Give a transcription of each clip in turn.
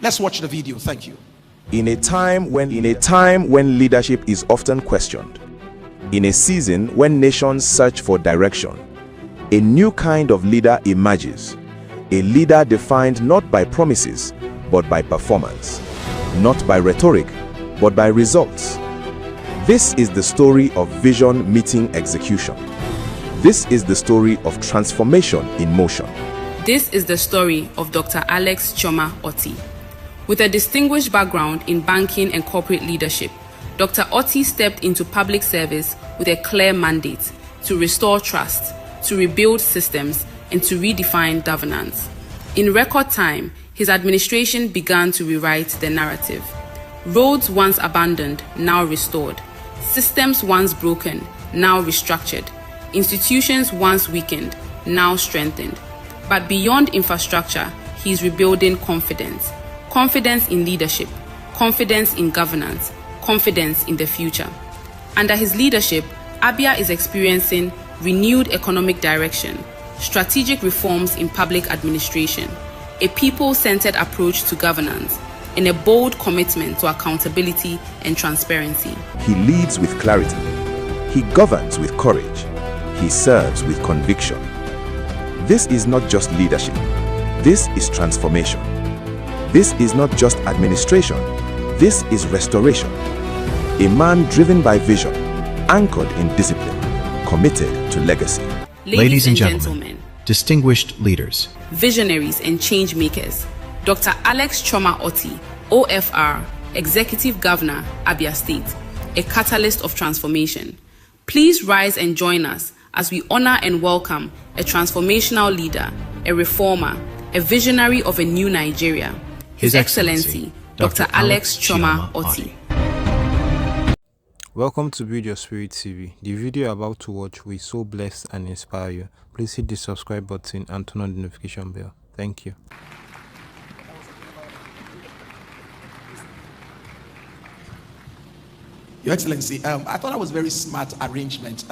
Let's watch the video. Thank you. In a time when leadership is often questioned, in a season when nations search for direction, a new kind of leader emerges. A leader defined not by promises, but by performance. Not by rhetoric, but by results. This is the story of vision meeting execution. This is the story of transformation in motion. This is the story of Dr. Alex Otti. With a distinguished background in banking and corporate leadership, Dr. Otti stepped into public service with a clear mandate to restore trust, to rebuild systems, and to redefine governance. In record time, his administration began to rewrite the narrative. Roads once abandoned, now restored. Systems once broken, now restructured. Institutions once weakened, now strengthened. But beyond infrastructure, he is rebuilding confidence. Confidence in leadership, confidence in governance, confidence in the future. Under his leadership, Abia is experiencing renewed economic direction, strategic reforms in public administration, a people-centered approach to governance, and a bold commitment to accountability and transparency. He leads with clarity. He governs with courage. He serves with conviction. This is not just leadership. This is transformation. This is not just administration. This is restoration. A man driven by vision, anchored in discipline, committed to legacy. Ladies and gentlemen, distinguished leaders, visionaries and change makers, Dr. Alex Otti, OFR, Executive Governor, Abia State, a catalyst of transformation. Please rise and join us as we honor and welcome a transformational leader, a reformer, a visionary of a new Nigeria, His Excellency, Dr. Alex Otti. Welcome to Build Your Spirit TV. The video you're about to watch will so bless and inspire you. Please hit the subscribe button and turn on the notification bell. Thank you. Your Excellency, I thought that was a very smart arrangement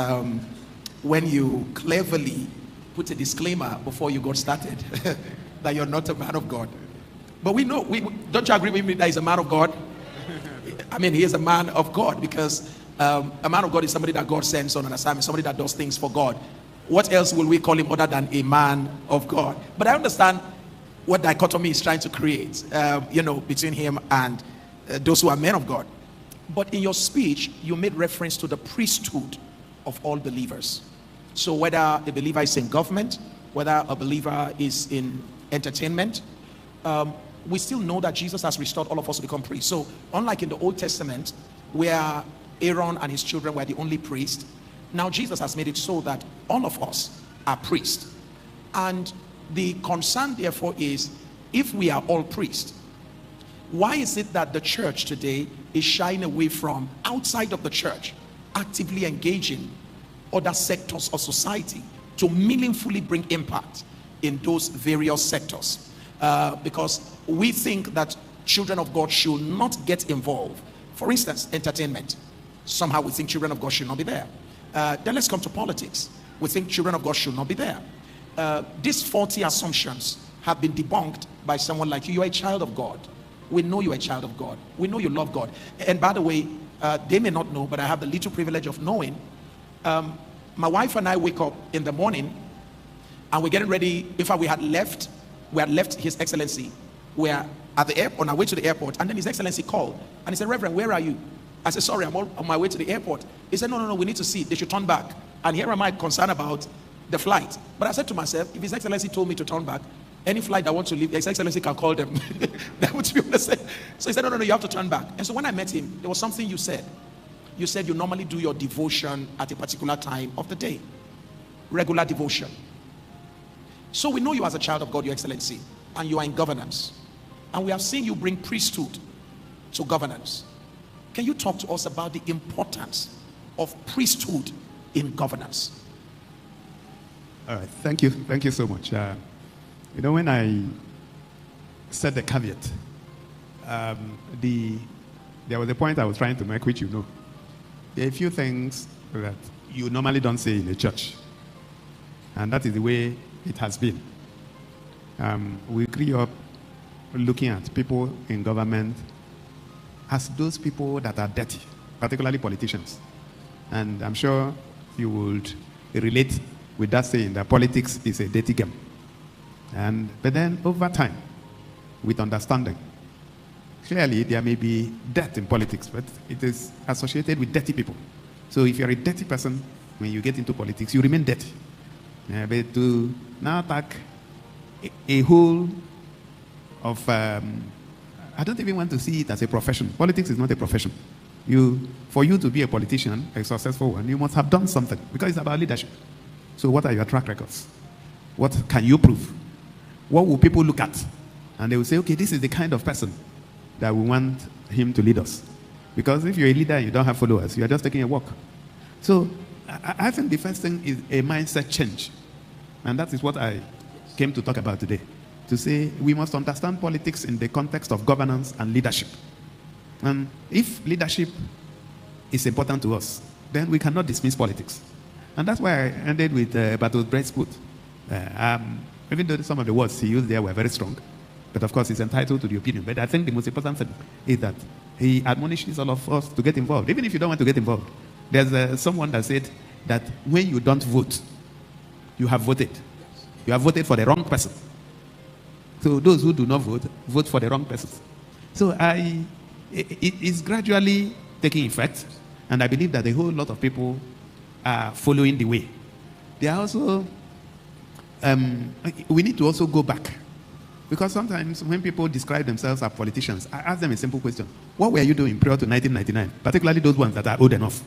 when you cleverly put a disclaimer before you got started that you're not a man of God. But we know, don't you agree with me that he's a man of God? I mean, he is a man of God because a man of God is somebody that God sends on an assignment, somebody that does things for God. What else will we call him other than a man of God? But I understand what dichotomy is trying to create, between him and those who are men of God. But in your speech, you made reference to the priesthood of all believers. So whether a believer is in government, whether a believer is in entertainment, we still know that Jesus has restored all of us to become priests. So unlike in the Old Testament, where Aaron and his children were the only priests, now Jesus has made it so that all of us are priests. And the concern therefore is, if we are all priests, why is it that the church today is shying away from outside of the church, actively engaging other sectors of society to meaningfully bring impact in those various sectors? Because we think that children of God should not get involved. For instance, entertainment. Somehow we think children of God should not be there. Then let's come to politics. We think children of God should not be there. These faulty assumptions have been debunked by someone like you. You're a child of God. We know you're a child of God. We know you love God. And by the way, they may not know, but I have the little privilege of knowing. My wife and I wake up in the morning and we're getting ready. In fact, we had left His Excellency. We're at the airport, on our way to the airport, and then His Excellency called and he said, "Reverend, where are you?" I said, "Sorry, I'm on my way to the airport." He said, no, we need to see. They should turn back. And here am I concerned about the flight. But I said to myself, if His Excellency told me to turn back, any flight that wants to leave, His Excellency can call them. That would be what I said. So he said, no, you have to turn back. And so when I met him, there was something you said. You said you normally do your devotion at a particular time of the day. Regular devotion. So we know you as a child of God, Your Excellency, and you are in governance. And we have seen you bring priesthood to governance. Can you talk to us about the importance of priesthood in governance? All right, thank you so much. When I said the caveat, there was a point I was trying to make, which there are a few things that you normally don't say in a church, and that is the way it has been. We grew up looking at people in government as those people that are dirty, particularly politicians. And I'm sure you would relate with that saying that politics is a dirty game. But then over time, with understanding, clearly there may be dirt in politics, but it is associated with dirty people. So if you're a dirty person, when you get into politics, you remain dirty. But to now attack a whole of, I don't even want to see it as a profession. Politics is not a profession. For you to be a politician, a successful one, you must have done something, because it's about leadership. So what are your track records? What can you prove? What will people look at? And they will say, okay, this is the kind of person that we want him to lead us. Because if you're a leader and you don't have followers, you're just taking a walk. So I think the first thing is a mindset change. And that is what I came to talk about today. To say we must understand politics in the context of governance and leadership. And if leadership is important to us, then we cannot dismiss politics. And that's why I ended with Bertolt Brecht's quote. Even though some of the words he used there were very strong, but of course he's entitled to the opinion. But I think the most important thing is that he admonishes all of us to get involved. Even if you don't want to get involved, there's someone that said that when you don't vote, you have voted. You have voted for the wrong person. So those who do not vote, vote for the wrong person. So it is gradually taking effect, and I believe that a whole lot of people are following the way. They are also, we need to also go back. Because sometimes when people describe themselves as politicians, I ask them a simple question. What were you doing prior to 1999? Particularly those ones that are old enough.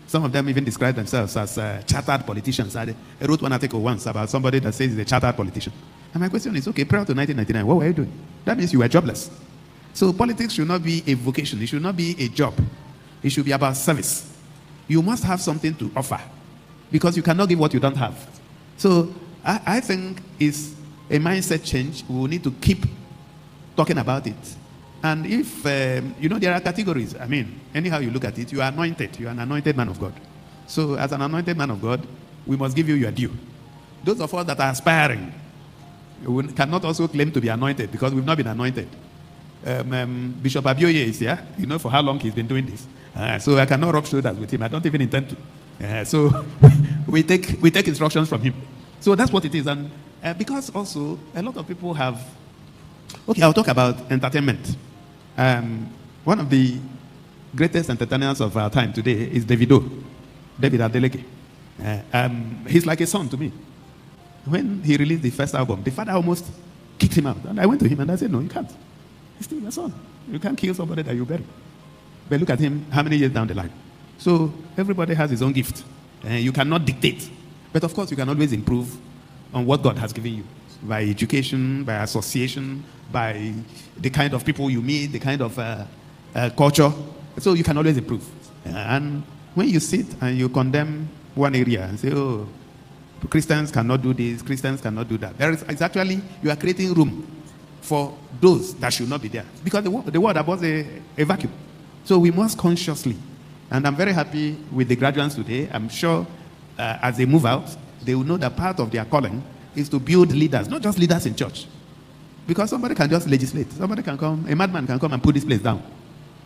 Some of them even describe themselves as chartered politicians. I wrote one article once about somebody that says he's a chartered politician. And my question is, okay, prior to 1999, what were you doing? That means you were jobless. So politics should not be a vocation. It should not be a job. It should be about service. You must have something to offer, because you cannot give what you don't have. So I think it's a mindset change. We will need to keep talking about it. And if, there are categories. I mean, anyhow you look at it, you are anointed. You are an anointed man of God. So as an anointed man of God, we must give you your due. Those of us that are aspiring, we cannot also claim to be anointed, because we've not been anointed. Bishop Abia is here. You know for how long he's been doing this. So I cannot rub shoulders with him. I don't even intend to. So we take instructions from him. So that's what it is. And because also a lot of people have... Okay, I'll talk about entertainment. One of the greatest entertainers of our time today is David Adeleke. He's like a son to me. When he released the first album, the father almost kicked him out. And I went to him and I said, no, you can't. He's still your son. You can't kill somebody that you bury. But look at him, how many years down the line? So everybody has his own gift. You cannot dictate. But of course, you can always improve on what God has given you. By education, by association, by the kind of people you meet, the kind of culture. So you can always improve. And when you sit and you condemn one area and say, oh, Christians cannot do this, Christians cannot do that. It's actually, you are creating room for those that should not be there. Because the world was a vacuum. So we must consciously, and I'm very happy with the graduates today. I'm sure as they move out, they will know that part of their calling is to build leaders, not just leaders in church. Because somebody can just legislate. Somebody can come, a madman can come and put this place down.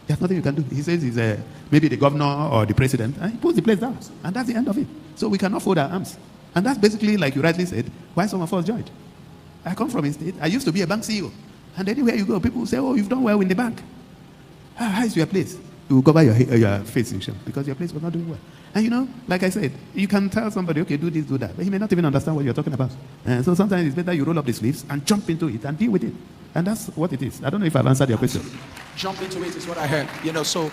There's nothing you can do. He says he's maybe the governor or the president, and he puts the place down. And that's the end of it. So we cannot fold our arms. And that's basically, like you rightly said, why some of us joined. I come from a state. I used to be a bank CEO. And anywhere you go, people say, oh, you've done well in the bank. How is your place? You will cover your face in shame because your place was not doing well. And like I said, you can tell somebody, okay, do this, do that. But he may not even understand what you're talking about. So sometimes it's better you roll up the sleeves and jump into it and deal with it. And that's what it is. I don't know if I've answered your question. Jump into it is what I heard. So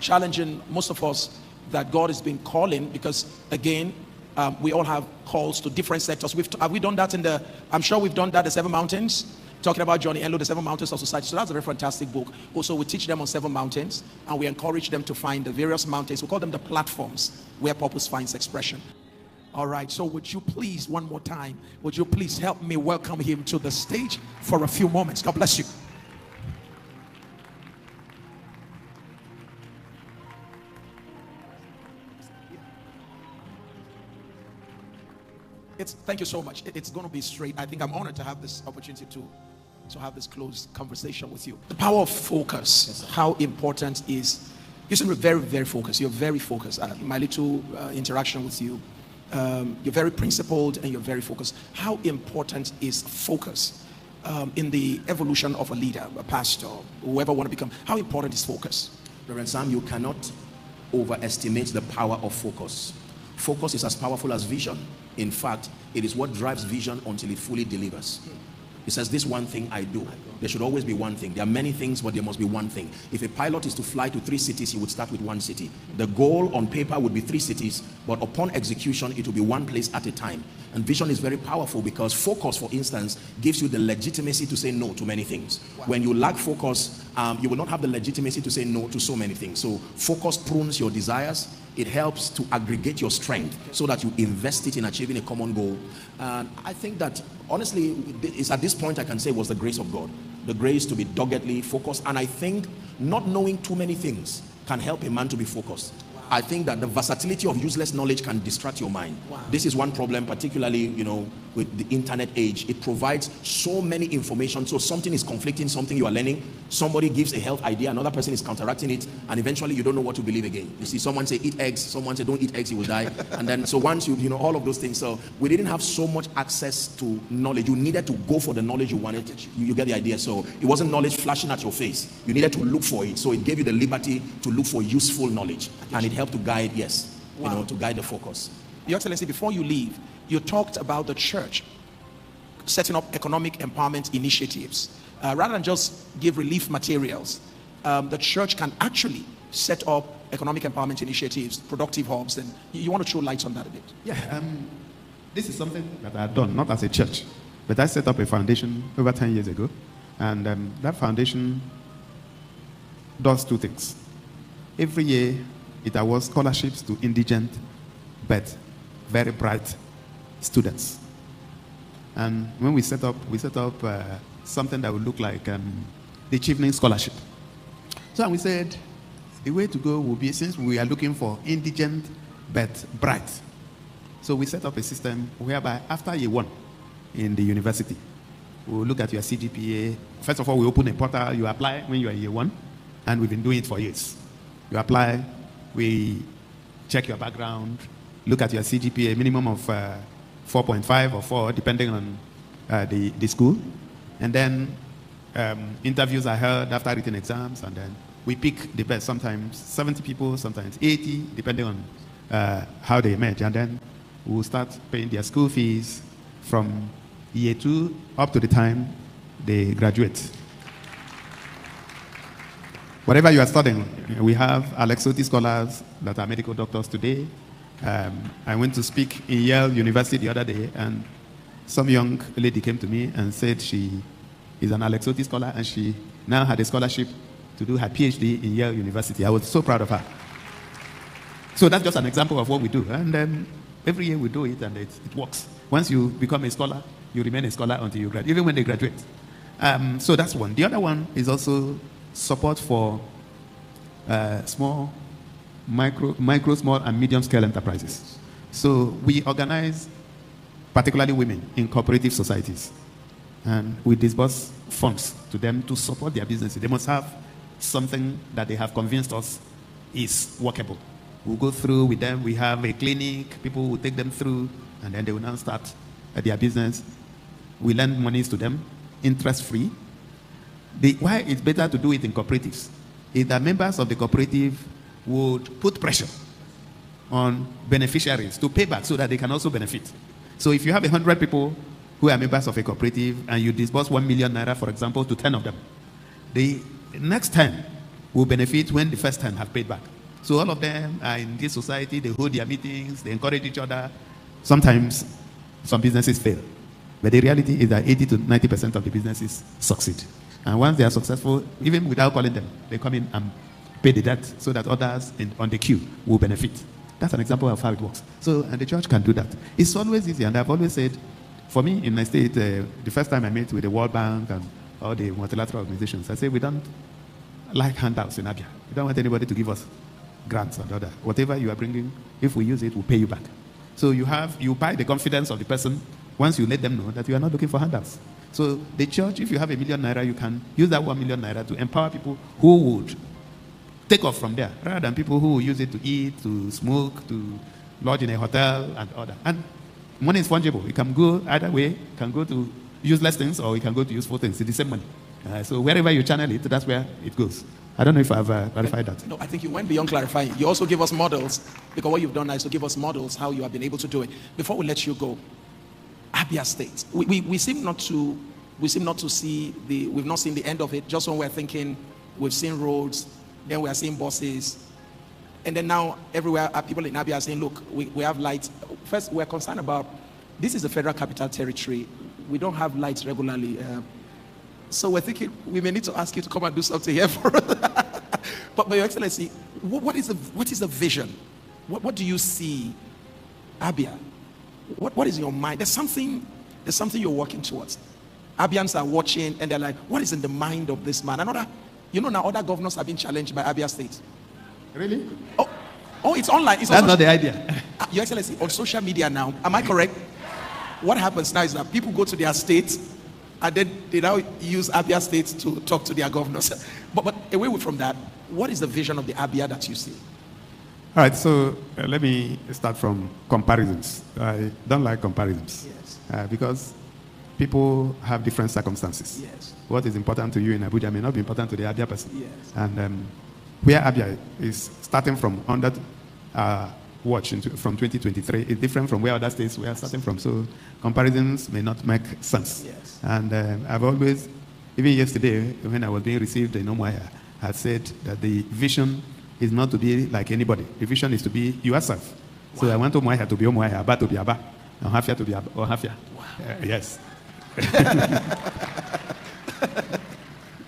challenging most of us that God has been calling, because again, we all have calls to different sectors. Have we done that I'm sure we've done that, the 7 Mountains, talking about Johnny Enlo, the 7 Mountains of Society. So that's a very fantastic book. Also, we teach them on 7 mountains, and we encourage them to find the various mountains. We call them the platforms where purpose finds expression. All right, so would you please, one more time, would you please help me welcome him to the stage for a few moments? God bless you. Thank you so much. It's going to be straight. I think I'm honored to have this opportunity to to have this close conversation with you. The power of focus. Yes, how important is, you seem very, very focused. You're very focused. In my little interaction with you, you're very principled and you're very focused. How important is focus in the evolution of a leader, a pastor, whoever want to become? How important is focus? Reverend Sam, you cannot overestimate the power of focus. Focus is as powerful as vision. In fact, it is what drives vision until it fully delivers. It says, this one thing I do. There should always be one thing. There are many things, but there must be one thing. If a pilot is to fly to 3 cities, he would start with 1 city. The goal on paper would be 3 cities, but upon execution, it will be one place at a time. And vision is very powerful because focus, for instance, gives you the legitimacy to say no to many things. Wow. When you lack focus, you will not have the legitimacy to say no to so many things. So focus prunes your desires. It helps to aggregate your strength so that you invest it in achieving a common goal. And I think that, honestly, it's at this point I can say it was the grace of God. The grace to be doggedly focused. And I think not knowing too many things can help a man to be focused. I think that the versatility of useless knowledge can distract your mind. Wow. This is one problem, particularly, with the internet age. It provides so many information. So something is conflicting, something you are learning. Somebody gives a health idea, another person is counteracting it, and eventually you don't know what to believe again. You see someone say eat eggs, someone say don't eat eggs, you will die. And then so once you all of those things. So we didn't have so much access to knowledge. You needed to go for the knowledge you wanted. You get the idea. So it wasn't knowledge flashing at your face. You needed to look for it. So it gave you the liberty to look for useful knowledge. And it helped to guide, to guide the focus. Your Excellency, before you leave, you talked about the church setting up economic empowerment initiatives. Rather than just give relief materials, the church can actually set up economic empowerment initiatives, productive hubs, and you want to throw lights on that a bit? Yeah, this is something that I've done, not as a church, but I set up a foundation over 10 years ago, and that foundation does 2 things. Every year, it awards scholarships to indigent but very bright students. And when we set up something that would look like the Achievement Scholarship. So we said the way to go will be, since we are looking for indigent but bright, so we set up a system whereby after year 1 in the university, we'll look at your CGPA. First of all, we open a portal. You apply when you are year 1, and we've been doing it for years. You apply, we check your background, look at your CGPA, minimum of 4.5 or 4, depending on the school. And then interviews are held after written exams, and then we pick the best, sometimes 70 people, sometimes 80, depending on how they emerge. And then we'll start paying their school fees from year 2 up to the time they graduate. Whatever you are studying, we have Alex Otti scholars that are medical doctors today. I went to speak in Yale University the other day, and some young lady came to me and said she is an Alex Otti scholar, and she now had a scholarship to do her PhD in Yale University. I was so proud of her. So that's just an example of what we do. And every year we do it, and it works. Once you become a scholar, you remain a scholar until you graduate, even when they graduate. So that's one. The other one is also support for small, small, and medium-scale enterprises. So we organize, particularly women, in cooperative societies. And we disburse funds to them to support their businesses. They must have something that they have convinced us is workable. We'll go through with them. We have a clinic. People will take them through, and then they will now start their business. We lend monies to them, interest-free. Why it's better to do it in cooperatives is that members of the cooperative would put pressure on beneficiaries to pay back so that they can also benefit. So if you have 100 people who are members of a cooperative and you disburse 1 million naira, for example, to 10 of them, the next 10 will benefit when the first 10 have paid back. So all of them are in this society, they hold their meetings, they encourage each other. Sometimes some businesses fail. But the reality is that 80 to 90% of the businesses succeed. And once they are successful, even without calling them, they come in and pay the debt so that others on the queue will benefit. That's an example of how it works. So, and the church can do that. It's always easy, and I've always said, for me in my state, the first time I met with the World Bank and all the multilateral organizations, I say we don't like handouts in Abia. We don't want anybody to give us grants and other. Whatever you are bringing, if we use it, we'll pay you back. So you buy the confidence of the person once you let them know that you are not looking for handouts. So the church, if you have 1 million naira, you can use that 1 million naira to empower people who would take off from there, rather than people who will use it to eat, to smoke, to lodge in a hotel, and all that. And money is fungible. It can go either way. It can go to useless things, or it can go to useful things. It's the same money. So wherever you channel it, that's where it goes. I don't know if I've clarified that. No, I think you went beyond clarifying. You also give us models, because what you've done now is to give us models how you have been able to do it. Before we let you go, Abia State, we seem not to see we've not seen the end of it. Just when we're thinking we've seen roads, then we are seeing buses, and then now everywhere people in Abia are saying, look, we have lights. First, we're concerned about, this is the Federal Capital Territory. We don't have lights regularly. So we're thinking we may need to ask you to come and do something here for us. But Your Excellency, what is the vision? What do you see, Abia? What is in your mind? There's something you're working towards. Abians are watching and they're like, what is in the mind of this man? Now other governors have been challenged by Abia State. Really? Oh, it's online. That's not the idea. Your Excellency, on social media now, am I correct? What happens now is that people go to their state and then they now use Abia State to talk to their governors. But away from that, what is the vision of the Abia that you see? All right, so let me start from comparisons. I don't like comparisons. Yes. Because people have different circumstances. Yes. What is important to you in Abuja may not be important to the Abia person. Yes. And where Abia is starting from under watch from 2023 is different from where other states we are starting from. So comparisons may not make sense. Yes. And I've always, even yesterday when I was being received in Umuahia, I said that the vision is not to be like anybody. The vision is to be yourself. Wow. So I want Umuahia to be Umuahia, Aba to be Aba, and Ohafia to be Ohafia. Wow. Yes.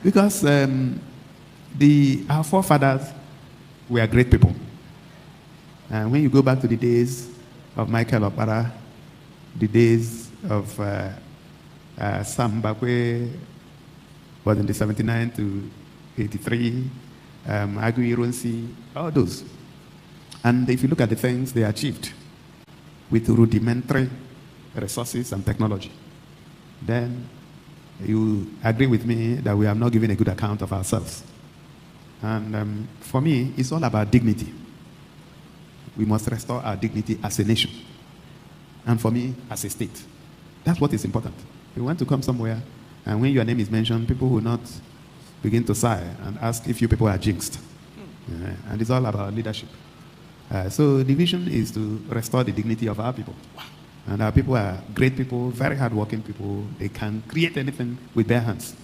Because our forefathers were great people. And when you go back to the days of Michael Opara, the days of Sam Bakwe, was in the 79 to 83, Agui Ironsi, all those. And if you look at the things they achieved with rudimentary resources and technology, then you agree with me that we have not given a good account of ourselves. And for me, it's all about dignity. We must restore our dignity as a nation. And for me, as a state. That's what is important. We want to come somewhere, and when your name is mentioned, people will not begin to sigh and ask if you people are jinxed. And it's all about leadership. So the vision is to restore the dignity of our people. And our people are great people, very hardworking people. They can create anything with their hands.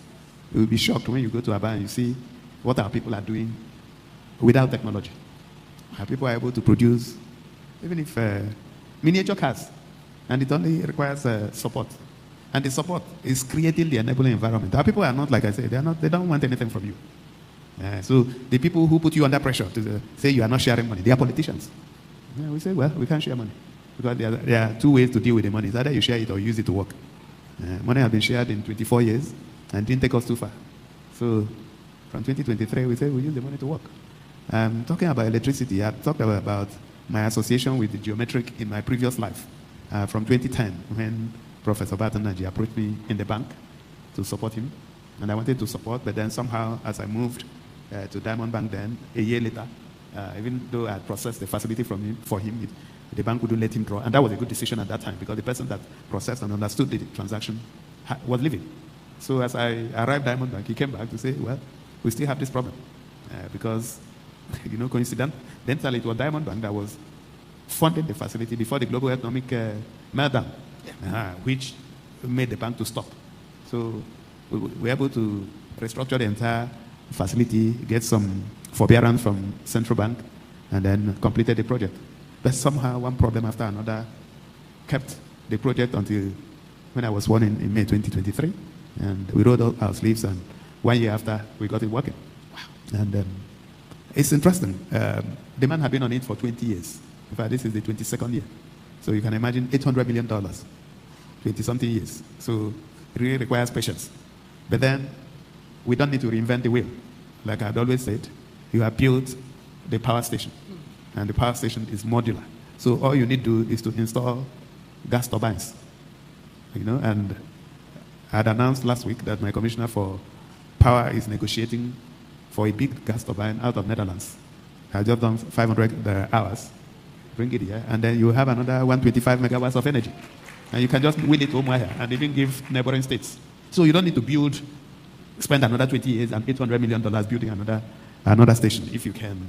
You will be shocked when you go to Abia and you see what our people are doing without technology. Our people are able to produce, even if miniature cars, and it only requires support. And the support is creating the enabling environment. Our people are not, like I said, they don't want anything from you. So the people who put you under pressure to say you are not sharing money, they are politicians. We say, well, we can't share money. Because there are two ways to deal with the money. It's either you share it or use it to work. Money has been shared in 24 years and didn't take us too far. So from 2023, we say we use the money to work. Talking about electricity, I've talked about my association with the geometric in my previous life. From 2010, when Professor Batanaji approached me in the bank to support him. And I wanted to support, but then somehow as I moved to Diamond Bank then, a year later, even though I had processed the facility for him, the bank wouldn't let him draw. And that was a good decision at that time because the person that processed and understood the transaction was leaving. So as I arrived at Diamond Bank, he came back to say, well, we still have this problem. Because, coincidentally, it was Diamond Bank that was funding the facility before the global economic meltdown, which made the bank to stop. So we were able to restructure the entire facility, get some forbearance from central bank, and then completed the project. But somehow one problem after another kept the project until when I was sworn in May 2023. And we rolled up our sleeves, and 1 year after, we got it working. Wow. And it's interesting. The man had been on it for 20 years. In fact, this is the 22nd year. So you can imagine $800 million, 20-something years. So it really requires patience. But then we don't need to reinvent the wheel. Like I've always said, you have built the power station. And the power station is modular. So all you need to do is to install gas turbines. And I had announced last week that my commissioner for power is negotiating for a big gas turbine out of Netherlands. I just done 500 hours, bring it here, and then you have another 125 megawatts of energy. And you can just wheel it home here and even give neighboring states. So you don't need to spend another 20 years and $800 million building another station if you can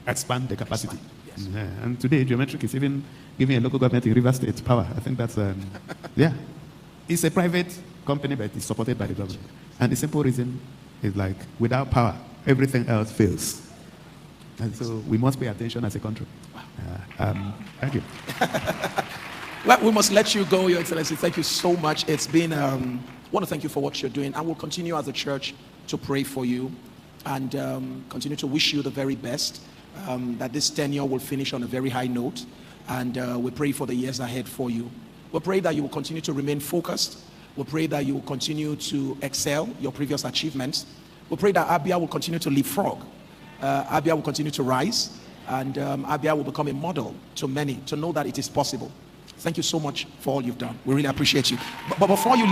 expand the capacity. Yes. And today, Geometric is even giving a local government in River State power. I think that's, It's a private company, but it's supported by the government. And the simple reason is like, without power, everything else fails. And so we must pay attention as a country. Thank you. Well, we must let you go, Your Excellency. Thank you so much. It's been, I want to thank you for what you're doing. And we'll continue as a church to pray for you and continue to wish you the very best, that this tenure will finish on a very high note. And we pray for the years ahead for you. We pray that you will continue to remain focused. We pray that you will continue to excel your previous achievements. We pray that Abia will continue to leapfrog. Abia will continue to rise, and Abia will become a model to many to know that it is possible. Thank you so much for all you've done. We really appreciate you. But before you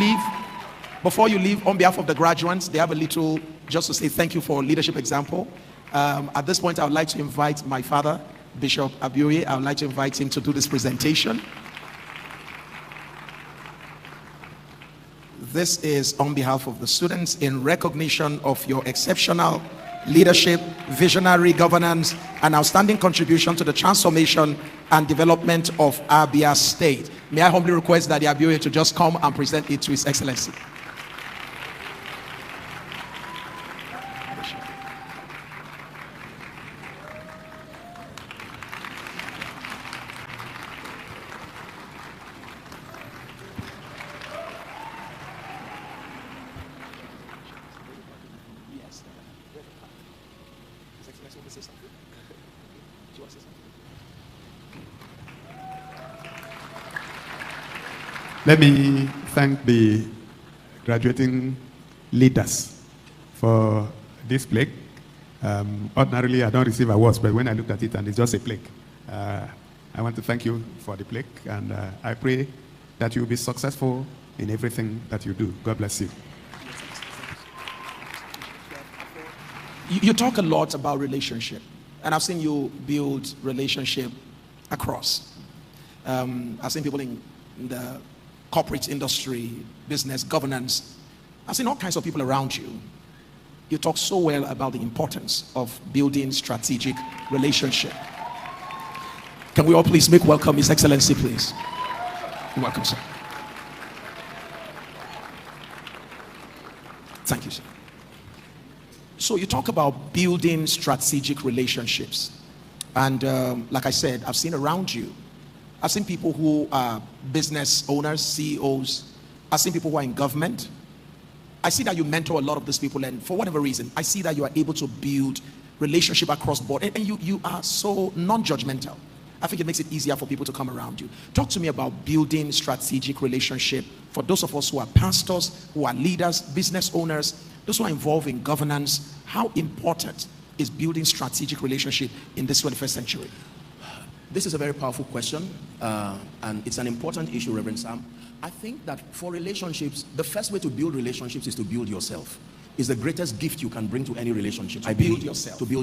leave, on behalf of the graduates, they have a little just to say thank you for leadership example. At this point, I would like to invite my father, Bishop Abia. I would like to invite him to do this presentation. This is on behalf of the students in recognition of your exceptional leadership, visionary governance, and outstanding contribution to the transformation and development of Abia State. May I humbly request that the Abia to just come and present it to His Excellency. Let me thank the graduating leaders for this plaque. Ordinarily, I don't receive awards, but when I looked at it and it's just a plaque, I want to thank you for the plaque, and I pray that you will be successful in everything that you do. God bless you. You talk a lot about relationship, and I've seen you build relationship across. I've seen people in the corporate industry, business, governance. I've seen all kinds of people around you. You talk so well about the importance of building strategic relationship. Can we all please make welcome His Excellency, please? You're welcome, sir. Thank you, sir. So you talk about building strategic relationships. And like I said, I've seen around you, I've seen people who are business owners, CEOs. I've seen people who are in government. I see that you mentor a lot of these people, and for whatever reason, I see that you are able to build relationship across board, and you are so non-judgmental. I think it makes it easier for people to come around you. Talk to me about building strategic relationship for those of us who are pastors, who are leaders, business owners, those who are involved in governance. How important is building strategic relationship in this 21st century? This is a very powerful question, and it's an important issue, Reverend Sam. I think that for relationships, the first way to build relationships is to build yourself. It's the greatest gift you can bring to any relationship. To build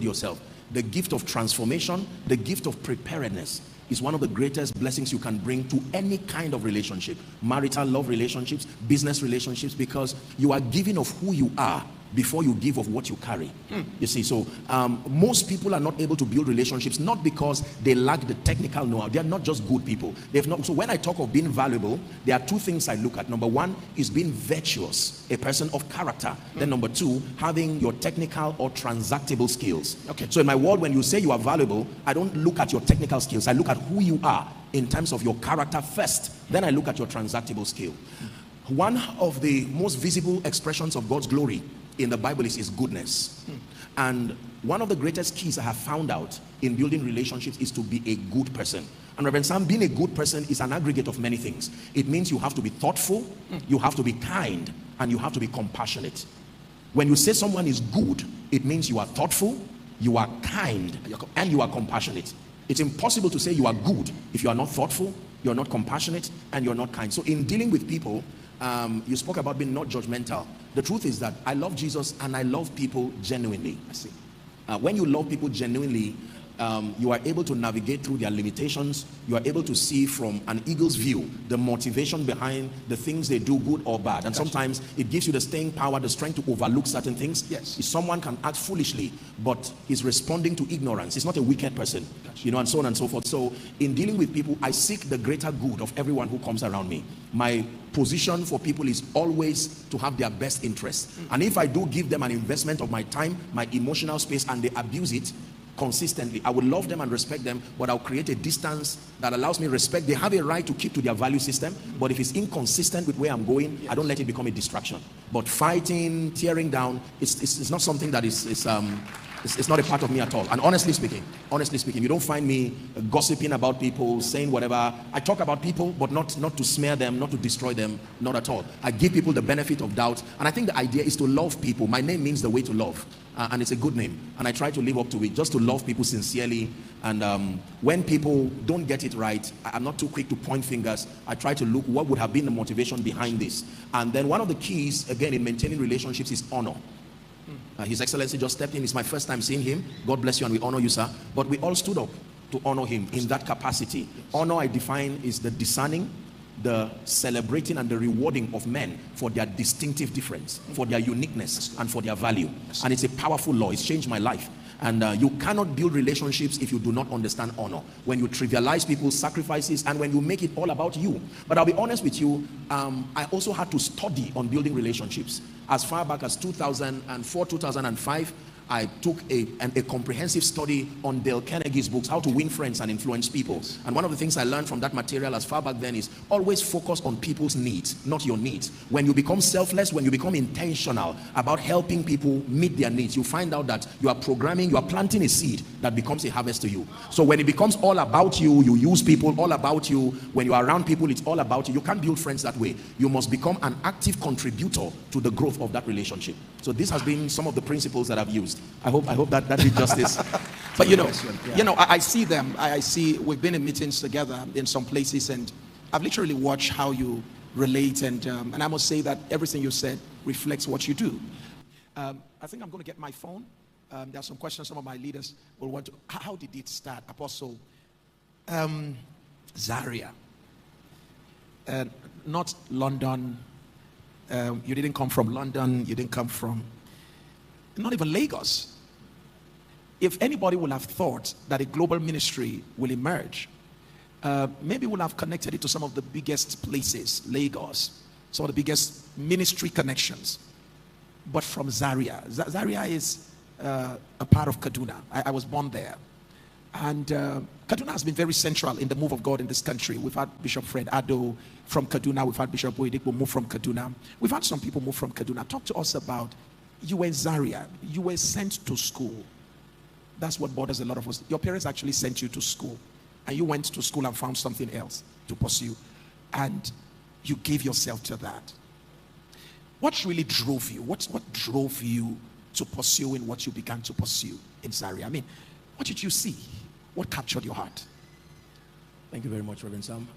yourself. The gift of transformation, the gift of preparedness is one of the greatest blessings you can bring to any kind of relationship. Marital love relationships, business relationships, because you are giving of who you are before you give of what you carry. You see, so most people are not able to build relationships, not because they lack the technical know-how. They are not just good people. They've not. So when I talk of being valuable, there are two things I look at. Number one is being virtuous, a person of character. Then number two, having your technical or transactable skills. Okay. So in my world, when you say you are valuable, I don't look at your technical skills. I look at who you are in terms of your character first. Then I look at your transactable skill. One of the most visible expressions of God's glory in the Bible is His goodness. And one of the greatest keys I have found out in building relationships is to be a good person. And Reverend Sam, being a good person is an aggregate of many things. It means you have to be thoughtful, you have to be kind, and you have to be compassionate. When you say someone is good, it means you are thoughtful, you are kind, and you are compassionate. It's impossible to say you are good if you are not thoughtful, you're not compassionate, and you're not kind. So in dealing with people, you spoke about being not judgmental. The truth is that I love Jesus and I love people genuinely. I see. When you love people genuinely, you are able to navigate through their limitations. You are able to see from an eagle's view the motivation behind the things they do, good or bad. And sometimes it gives you the staying power, the strength to overlook certain things. Yes. If someone can act foolishly, but he's responding to ignorance, he's not a wicked person, you know, and so on and so forth. So in dealing with people, I seek the greater good of everyone who comes around me. My position for people is always to have their best interest. And if I do give them an investment of my time, my emotional space, and they abuse it consistently, I will love them and respect them, but I'll create a distance that allows me respect. They have a right to keep to their value system, but if it's inconsistent with where I'm going, I don't let it become a distraction. But fighting, tearing down, it's not something that it's not a part of me at all. And honestly speaking, you don't find me gossiping about people, saying whatever. I talk about people, but not to smear them, not to destroy them, not at all. I give people the benefit of doubt, and I think the idea is to love people. My name means the way to love, and it's a good name, and I try to live up to it, just to love people sincerely. And when people don't get it right, I'm not too quick to point fingers. I try to look what would have been the motivation behind this. And then one of the keys, again, in maintaining relationships is honor. His Excellency just stepped in. It's my first time seeing him. God bless you, and we honor you, sir. But we all stood up to honor him in that capacity. Honor, I define, is the discerning, the celebrating, and the rewarding of men for their distinctive difference, for their uniqueness, and for their value. And it's a powerful law. It's changed my life. And you cannot build relationships if you do not understand honor. When you trivialize people's sacrifices and when you make it all about you. But I'll be honest with you, I also had to study on building relationships. As far back as 2004, 2005, I took a comprehensive study on Dale Carnegie's books, How to Win Friends and Influence People. And one of the things I learned from that material as far back then is always focus on people's needs, not your needs. When you become selfless, when you become intentional about helping people meet their needs, you find out that you are planting a seed that becomes a harvest to you. So when it becomes all about you, you use people, all about you. When you are around people, it's all about you. You can't build friends that way. You must become an active contributor to the growth of that relationship. So this has been some of the principles that I've used. I hope that did justice. But I see them. I see we've been in meetings together in some places, and I've literally watched how you relate, and I must say that everything you said reflects what you do. I think I'm going to get my phone. There are some questions some of my leaders will want to. How did it start, Apostle? Zaria, not London. You didn't come from London. You didn't come from not even Lagos. If anybody would have thought that a global ministry will emerge, maybe we'll have connected it to some of the biggest places, Lagos, some of the biggest ministry connections. But from Zaria. Zaria is a part of Kaduna. I was born there. And Kaduna has been very central in the move of God in this country. We've had Bishop Fred Addo from Kaduna. We've had Bishop Oyedepo move from Kaduna. We've had some people move from Kaduna. Talk to us about, you were in Zaria. You were sent to school. That's what bothers a lot of us. Your parents actually sent you to school. And you went to school and found something else to pursue. And you gave yourself to that. What really drove you? What drove you to pursuing what you began to pursue in Zaria? I mean, what did you see? What captured your heart? Thank you very much, Reverend Sam.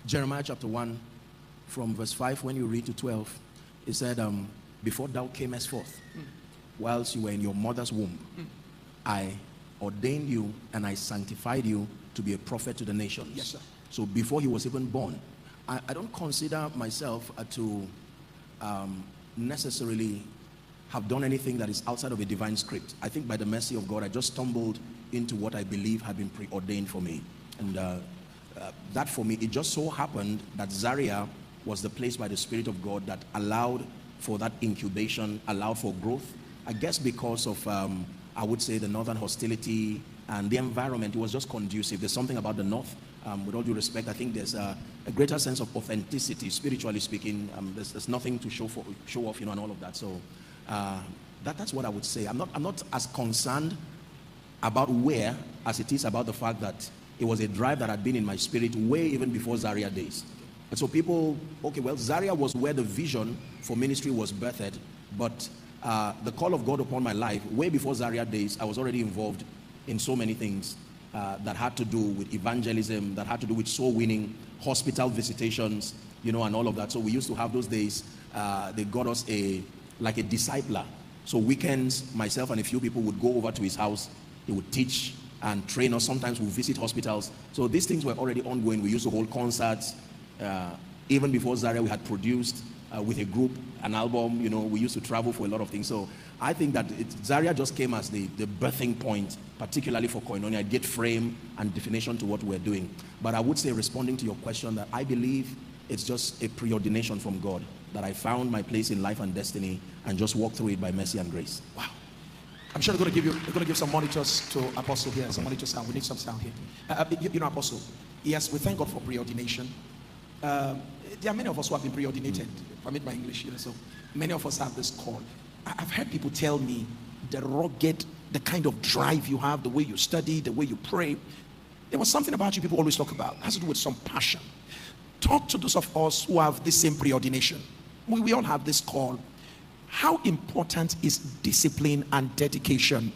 Jeremiah chapter 1, from verse 5, when you read to 12, it said, before thou camest forth, whilst you were in your mother's womb, I ordained you and I sanctified you to be a prophet to the nations. Yes, sir. So before he was even born, I don't consider myself to necessarily have done anything that is outside of a divine script. I think by the mercy of God, I just stumbled into what I believe had been preordained for me. And that for me, it just so happened that Zaria was the place by the Spirit of God that allowed for that incubation, allowed for growth. I guess because of, I would say, the northern hostility and the environment, it was just conducive. There's something about the north, with all due respect, I think there's a greater sense of authenticity, spiritually speaking. There's nothing to show off, and all of that. So that's what I would say. I'm not as concerned about where as it is about the fact that it was a drive that had been in my spirit way even before Zaria days. And so people, okay, well, Zaria was where the vision for ministry was birthed, but the call of God upon my life, way before Zaria days, I was already involved in so many things that had to do with evangelism, that had to do with soul winning, hospital visitations, and all of that. So we used to have those days. They got us like a discipler. So weekends, myself and a few people would go over to his house. He would teach and train us. Sometimes we'll visit hospitals. So these things were already ongoing. We used to hold concerts. Even before Zaria, we had produced with a group an album. We used to travel for a lot of things. So I think that Zaria just came as the birthing point, particularly for Koinonia. It gave frame and definition to what we're doing. But I would say, responding to your question, that I believe it's just a preordination from God, that I found my place in life and destiny and just walked through it by mercy and grace. Wow. I'm sure they're going to give some monitors to Apostle here. Some monitor sound. We need some sound here. Apostle, yes, we thank God for preordination. There are many of us who have been preordinated. Permit my English, so many of us have this call. I've heard people tell me the rugged, the kind of drive you have, the way you study, the way you pray. There was something about you people always talk about. It has to do with some passion. Talk to those of us who have the same preordination. We all have this call. How important is discipline and dedication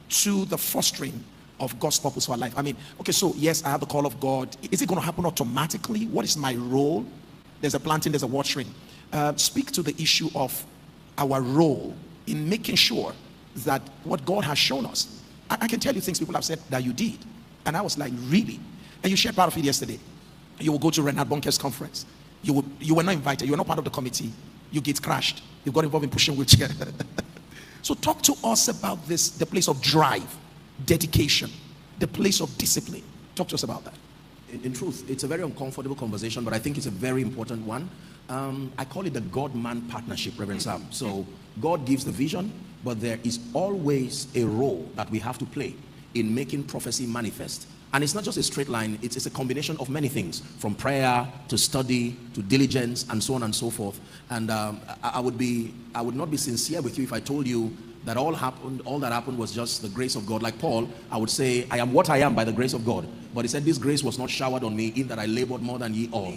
to the fostering of God's purpose for our life? I mean, okay, so yes, I have the call of God. Is it going to happen automatically? What is my role? There's a planting, there's a watering. Speak to the issue of our role in making sure that what God has shown us. I can tell you things people have said that you did. And I was like, really? And you shared part of it yesterday. You will go to Renard Bunker's conference. You were not invited. You were not part of the committee. You get crashed. You got involved in pushing wheelchair. So talk to us about this, the place of drive, dedication, the place of discipline. Talk to us about that. In truth, it's a very uncomfortable conversation, but I think it's a very important one. I call it the God-man partnership, Reverend Sam. So God gives the vision, but there is always a role that we have to play in making prophecy manifest. And it's not just a straight line, it's a combination of many things, from prayer to study to diligence and so on and so forth. And I would not be sincere with you if I told you that all that happened was just the grace of God. Like Paul, I would say, I am what I am by the grace of God. But he said, this grace was not showered on me, in that I labored more than ye all.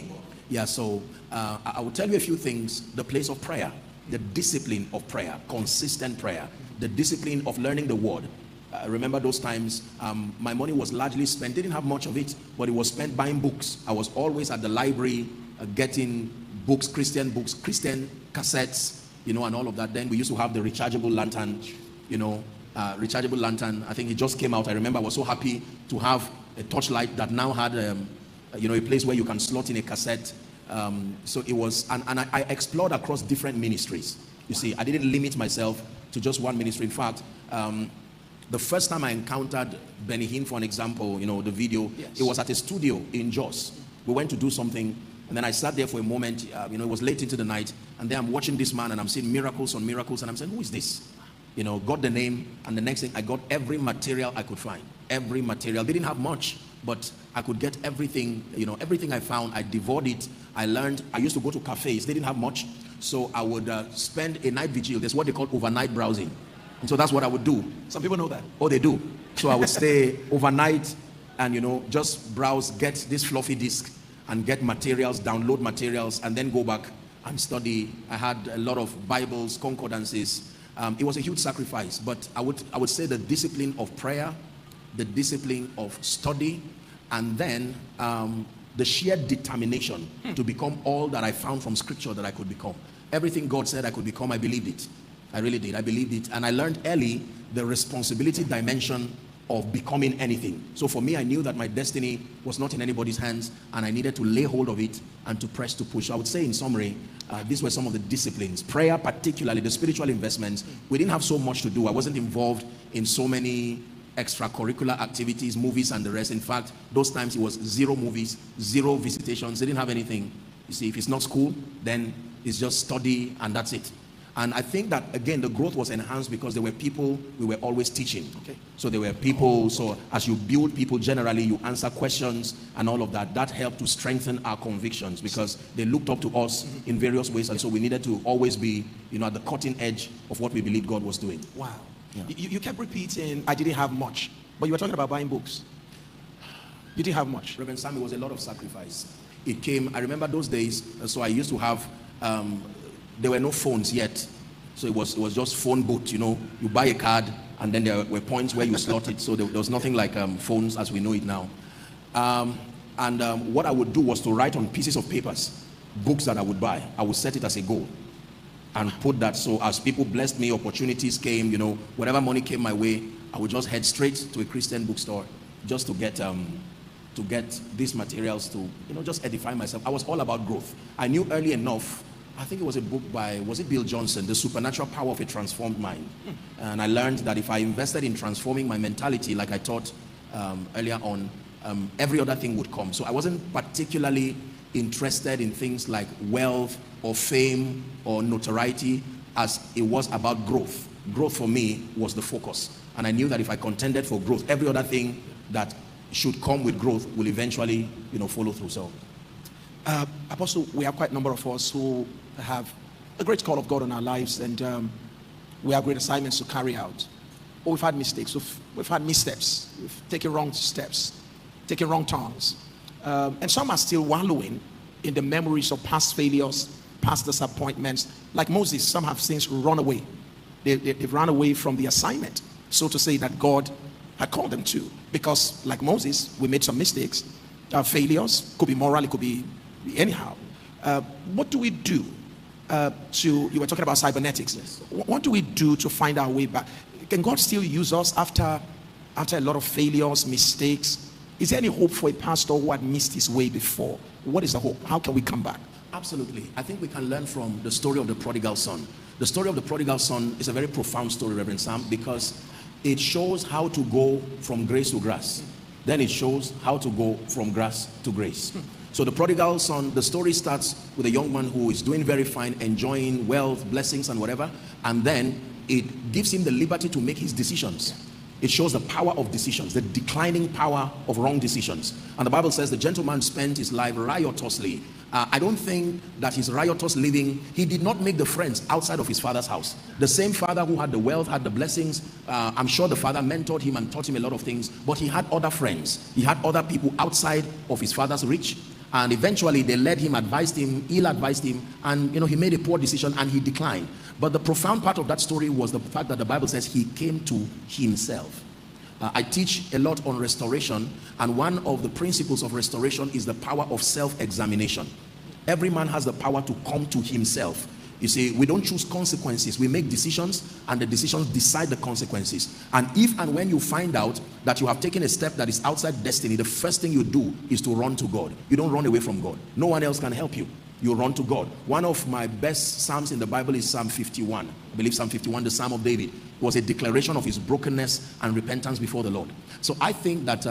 Yeah, so I will tell you a few things. The place of prayer, the discipline of prayer, consistent prayer, the discipline of learning the word. Remember those times, my money was largely spent, didn't have much of it, but it was spent buying books. I was always at the library getting books, Christian cassettes, and all of that. Then we used to have the rechargeable lantern, rechargeable lantern. I think it just came out. I remember I was so happy to have a torchlight that now had, a place where you can slot in a cassette. So it was, and I explored across different ministries. You see, I didn't limit myself to just one ministry. In fact, the first time I encountered Benny Hinn, for an example, the video, yes. It was at a studio in Jos. We went to do something, and then I sat there for a moment. It was late into the night, and then I'm watching this man, and I'm seeing miracles on miracles, and I'm saying, who is this? Got the name, and the next thing, I got every material I could find. Every material. Didn't have much, but I could get everything, everything I found. I devoured it. I learned. I used to go to cafes. They didn't have much, so I would spend a night vigil. There's what they call overnight browsing. And so that's what I would do. Some people know that. Oh, they do. So I would stay overnight and, just browse, get this floppy disk and get materials, download materials, and then go back and study. I had a lot of Bibles, concordances. It was a huge sacrifice, but I would say the discipline of prayer, the discipline of study, and then the sheer determination to become all that I found from Scripture that I could become. Everything God said I could become, I believed it. I really did. I believed it. And I learned early the responsibility dimension of becoming anything. So for me, I knew that my destiny was not in anybody's hands, and I needed to lay hold of it and to press to push. So I would say, in summary, these were some of the disciplines. Prayer, particularly the spiritual investments. We didn't have so much to do. I wasn't involved in so many extracurricular activities, movies and the rest. In fact, those times it was 0 movies, 0 visitations. They didn't have anything. You see, if it's not school, then it's just study and that's it. And I think that, again, the growth was enhanced because there were people we were always teaching. Okay. So there were people, so as you build people generally, you answer questions and all of that. That helped to strengthen our convictions because they looked up to us in various ways. And so we needed to always be, at the cutting edge of what we believed God was doing. Wow. Yeah. You kept repeating, I didn't have much. But you were talking about buying books. You didn't have much. Reverend Sam, it was a lot of sacrifice. It came, I remember those days, so I used to have, there were no phones yet. So it was just phone booth, you buy a card and then there were points where you slot it. So there was nothing like phones as we know it now. What I would do was to write on pieces of papers books that I would buy. I would set it as a goal and put that, so as people blessed me, opportunities came, you know, whatever money came my way, I would just head straight to a Christian bookstore just to get these materials to, you know, just edify myself. I was all about growth. I knew early enough, I think it was a book by, was it Bill Johnson, The Supernatural Power of a Transformed Mind. And I learned that if I invested in transforming my mentality, like I taught earlier on, every other thing would come. So I wasn't particularly interested in things like wealth or fame or notoriety, as it was about growth. Growth for me was the focus. And I knew that if I contended for growth, every other thing that should come with growth will eventually, you know, follow through. So Apostle, we have quite a number of us who have a great call of God on our lives, and we have great assignments to carry out. But we've had mistakes, we've had missteps, we've taken wrong steps, taken wrong turns. And some are still wallowing in the memories of past failures, past disappointments. Like Moses, some have since run away. They've run away from the assignment, so to say, that God had called them to. Because like Moses, we made some mistakes. Failures, could be moral, it could be anyhow. What do we do you were talking about cybernetics. Yes. What do we do to find our way back? Can God still use us after a lot of failures, mistakes? Is there any hope for a pastor who had missed his way before? What is the hope? How can we come back? Absolutely. I think we can learn from the story of the prodigal son. The story of the prodigal son is a very profound story, Reverend Sam, because it shows how to go from grace to grass. Then it shows how to go from grass to grace. So the prodigal son, the story starts with a young man who is doing very fine, enjoying wealth, blessings and whatever, and then it gives him the liberty to make his decisions. It shows the power of decisions, the declining power of wrong decisions. And the Bible says the gentleman spent his life riotously. I don't think that his riotous living, he did not make the friends outside of his father's house. The same father who had the wealth, had the blessings. I'm sure the father mentored him and taught him a lot of things, but he had other friends. He had other people outside of his father's reach. And eventually they led him, advised him, ill-advised him, and he made a poor decision and he declined. But the profound part of that story was the fact that the Bible says he came to himself. I teach a lot on restoration, and one of the principles of restoration is the power of self-examination. Every man has the power to come to himself. You see, we don't choose consequences. We make decisions, and the decisions decide the consequences. And if and when you find out that you have taken a step that is outside destiny, the first thing you do is to run to God. You don't run away from God. No one else can help you. You run to God. One of my best psalms in the Bible is Psalm 51. I believe Psalm 51, the Psalm of David, was a declaration of his brokenness and repentance before the Lord. So I think that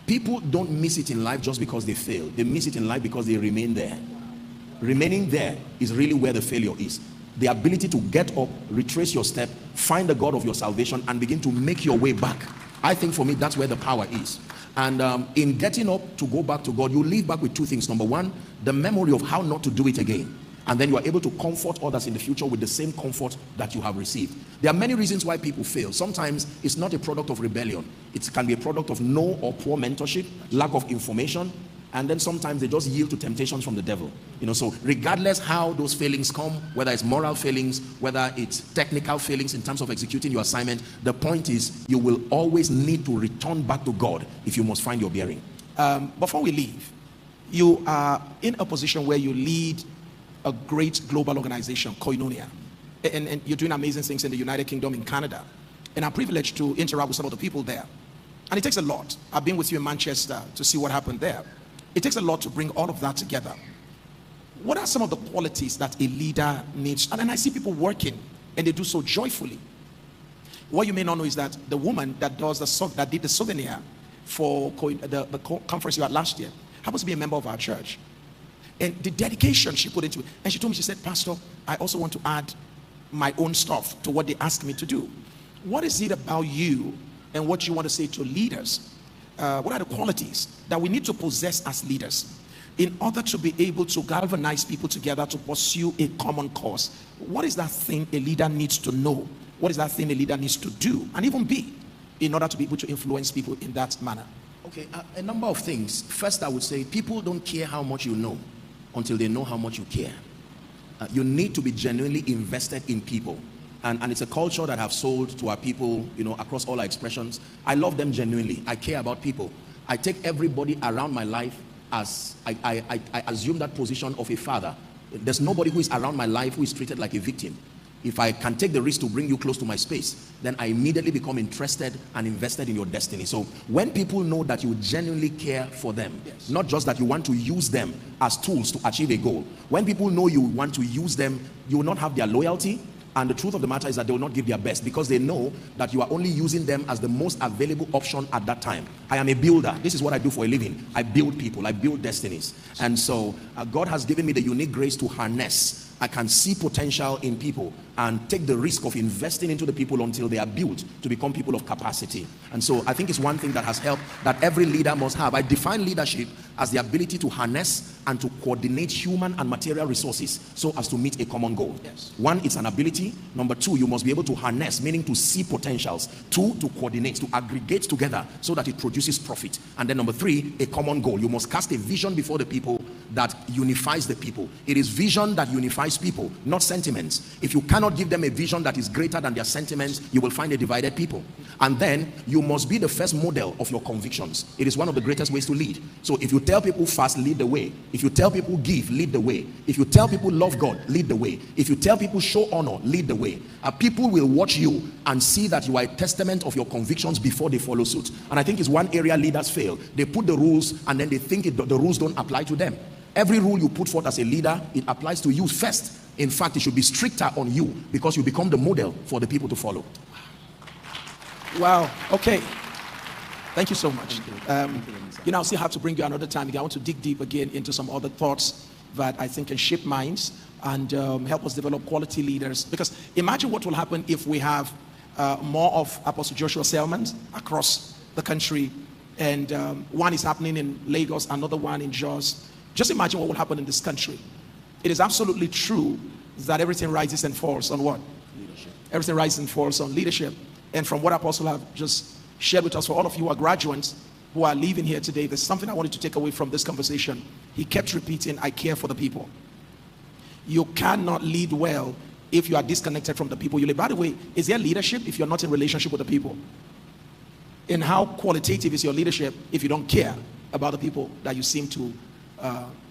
people don't miss it in life just because they fail. They miss it in life because they remain there. Remaining there is really where the failure is. The ability to get up, retrace your step, find the God of your salvation, and begin to make your way back. I think for me, that's where the power is. And in getting up to go back to God, you leave back with two things. Number one, the memory of how not to do it again. And then you are able to comfort others in the future with the same comfort that you have received. There are many reasons why people fail. Sometimes it's not a product of rebellion. It can be a product of no or poor mentorship, lack of information, and then sometimes they just yield to temptations from the devil. So regardless how those failings come, whether it's moral failings, whether it's technical failings in terms of executing your assignment, the point is you will always need to return back to God if you must find your bearing. Before we leave, you are in a position where you lead a great global organization, Koinonia, and you're doing amazing things in the United Kingdom, in Canada, and I'm privileged to interact with some of the people there. And it takes a lot. I've been with you in Manchester to see what happened there. It takes a lot to bring all of that together. What are some of the qualities that a leader needs? And then I see people working, and they do so joyfully. What you may not know is that the woman that did the souvenir for the conference you had last year happens to be a member of our church. And the dedication she put into it. And she told me, she said, Pastor, I also want to add my own stuff to what they asked me to do. What is it about you and what you want to say to leaders? What are the qualities that we need to possess as leaders in order to be able to galvanize people together to pursue a common cause? What is that thing a leader needs to know? What is that thing a leader needs to do and even be in order to be able to influence people in that manner? Okay, a number of things. First, I would say people don't care how much you know until they know how much you care. You need to be genuinely invested in people. And it's a culture that have sold to our people, you know, across all our expressions. I love them genuinely. I care about people. I take everybody around my life as I assume that position of a father. There's nobody who is around my life who is treated like a victim. If I can take the risk to bring you close to my space, then I immediately become interested and invested in your destiny. So when people know that you genuinely care for them, yes, not just that you want to use them as tools to achieve a goal, when people know you want to use them, you will not have their loyalty. And the truth of the matter is that they will not give their best, because they know that you are only using them as the most available option at that time. I am a builder. This is what I do for a living. I build people. I build destinies. And so God has given me the unique grace to harness. I can see potential in people and take the risk of investing into the people until they are built to become people of capacity. And so I think it's one thing that has helped, that every leader must have. I define leadership as the ability to harness and to coordinate human and material resources so as to meet a common goal. Yes. One, it's an ability. Number two, you must be able to harness, meaning to see potentials. Two, to coordinate, to aggregate together so that it produces profit. And then number three, a common goal. You must cast a vision before the people that unifies the people. It is vision that unifies people, not sentiments. If you cannot give them a vision that is greater than their sentiments, you will find a divided people. And then you must be the first model of your convictions. It is one of the greatest ways to lead. So if you tell people fast, lead the way. If you tell people give, lead the way. If you tell people love God, lead the way. If you tell people show honor, lead the way. People will watch you and see that you are a testament of your convictions before they follow suit. And I think it's one area leaders fail. They put the rules and then they think the rules don't apply to them. Every rule you put forth as a leader, it applies to you first. In fact, it should be stricter on you, because you become the model for the people to follow. Wow. Okay. Thank you so much. You know, I'll still have to bring you another time. I want to dig deep again into some other thoughts that I think can shape minds and help us develop quality leaders. Because imagine what will happen if we have more of Apostle Joshua Selman across the country, and one is happening in Lagos, another one in Jos. Just imagine what will happen in this country. It is absolutely true that everything rises and falls on what? Leadership. Everything rises and falls on leadership. And from what Apostle have just shared with us, for all of you who are graduates who are leaving here today, there's something I wanted to take away from this conversation. He kept repeating, I care for the people. You cannot lead well if you are disconnected from the people you lead. By the way, is there leadership if you're not in relationship with the people? And how qualitative is your leadership if you don't care about the people that you seem to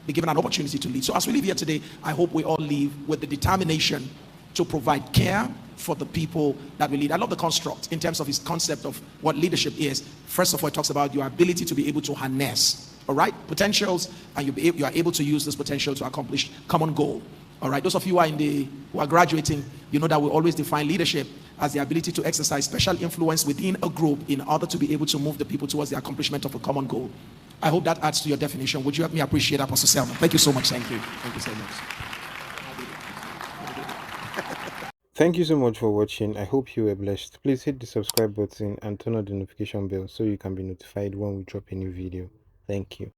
be given an opportunity to lead? So as we leave here today, I hope we all leave with the determination to provide care for the people that we lead. I love the construct in terms of his concept of what leadership is. First of all, it talks about your ability to be able to harness, all right, potentials, and you are able to use this potential to accomplish common goal. All right, those of you who are graduating, you know that we always define leadership as the ability to exercise special influence within a group in order to be able to move the people towards the accomplishment of a common goal. I hope that adds to your definition. Would you help me appreciate Apostle Selman? Thank you so much. Thank you. Thank you so much. Thank you so much for watching. I hope you were blessed. Please hit the subscribe button and turn on the notification bell so you can be notified when we drop a new video. Thank you.